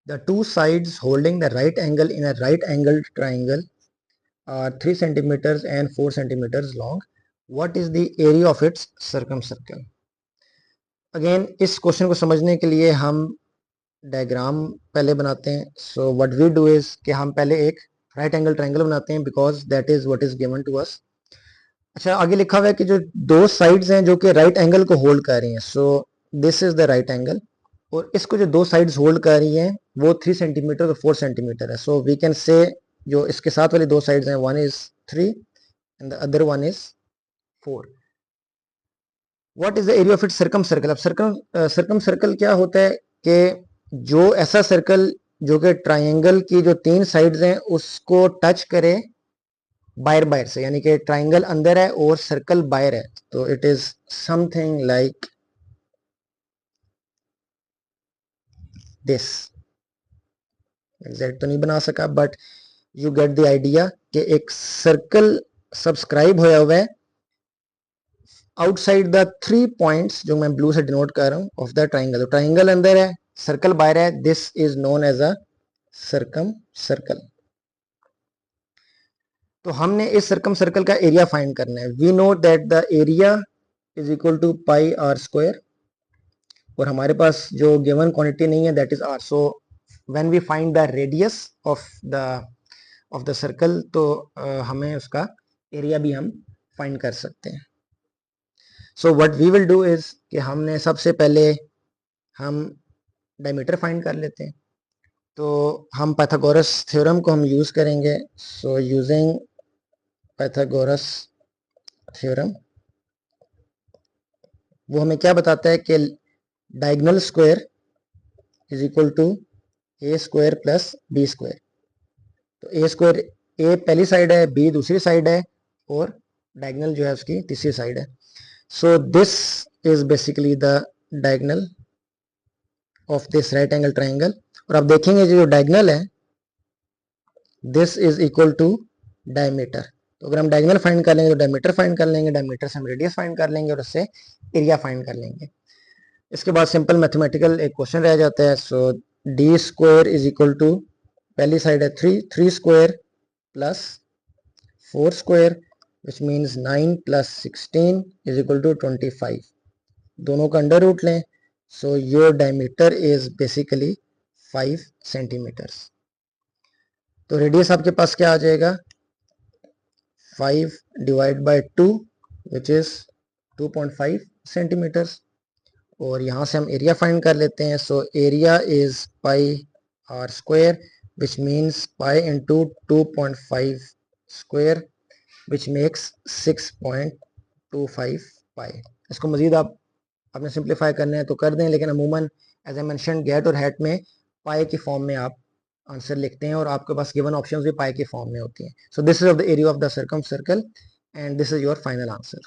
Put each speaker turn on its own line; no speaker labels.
The two sides holding the right angle in a right angled triangle are 3 centimeters and 4 centimeters long. What is the area of its circumcircle? Again इस question को समझने के लिए हम diagram पहले बनाते हैं. So what we do is कि हम पहले एक राइट एंगल ट्रायंगल बनाते हैं because that is what is given to us. अच्छा, आगे लिखा हुआ है कि जो दो साइड्स हैं जो कि राइट एंगल को होल्ड कर रही हैं. सो this is the right angle और इसको जो दो साइड्स होल्ड कर रही हैं वो 3 सेंटीमीटर और 4 सेंटीमीटर है. सो वी कैन से जो इसके साथ वाली दो साइड्स हैं, one is 3 and the other one is 4. What is the area of its circum circle? अब सर्कम सर्कल क्या होता है कि जो ऐसा सर्कल जो कि ट्राइंगल की जो 3 साइड्स हैं उसको टच करे बाहर बाहर से, यानी कि ट्राइंगल अंदर है और सर्कल बाहर है. तो it is something like this. Exact तो नहीं बना सका but you get the idea कि एक सर्कल सब्सक्राइब होया हुआ है आउटसाइड द 3 पॉइंट्स जो मैं ब्लू से डिनोट कर रहा हूं ऑफ द ट्राइंगल. तो ट्राइंगल अंदर है, सर्कल बाहर है. This is known as a circumcircle. तो हमने इस सर्कम सर्कल का एरिया फाइंड करना है. We know that the area is equal to pi r square और हमारे पास जो गिवन क्वांटिटी नहीं है that is r. So when we find the radius of the circle तो हमें उसका एरिया भी हम फाइंड कर सकते हैं. So what we will do is कि हमने सबसे पहले हम डायमीटर फाइंड कर लेते हैं. तो हम पाइथागोरस थ्योरम को हम यूज करेंगे. सो यूजिंग पाइथागोरस थ्योरम वो हमें क्या बताता है कि diagonal square is equal to a square plus b square. तो ए स्क्वायर, ए पहली साइड है, बी दूसरी साइड है और डायगोनल जो है उसकी तीसरी साइड है. So this is basically the diagonal of this right angle triangle. और आप देखेंगे जो डायगोनल है this is equal to diameter. तो अगर हम डायगोनल फाइंड कर लेंगे तो डायमीटर फाइंड कर लेंगे, डायमीटर से हम रेडियस फाइंड कर लेंगे और उससे एरिया फाइंड कर लेंगे. इसके बाद सिंपल मैथमेटिकल एक क्वेश्चन रह जाता है. So d square is equal to, पहली साइड है 3 square plus 4 square which means 9 plus 16 is equal to 25. दोनों का अंडर रूट लें. So your diameter is basically 5 centimetres. तो रेडियस आपके पास क्या आ जाएगा, 5 divide by 2 which is 2.5 centimetres. और यहाँ से हम एरिया फाइंड कर लेते हैं. So area is pi r square which means pi into 2.5 square which makes 6.25 पाई. इसको मजीद आपने सिंप्लीफाई करना है तो कर दें, लेकिन अमूमन एज ए मेंशन गेट और हैट में पाई की फॉर्म में आप आंसर लिखते हैं और आपके पास गिवन ऑप्शंस भी पाई की फॉर्म में होती हैं. सो this is of the area of the circum circle and this is your final answer.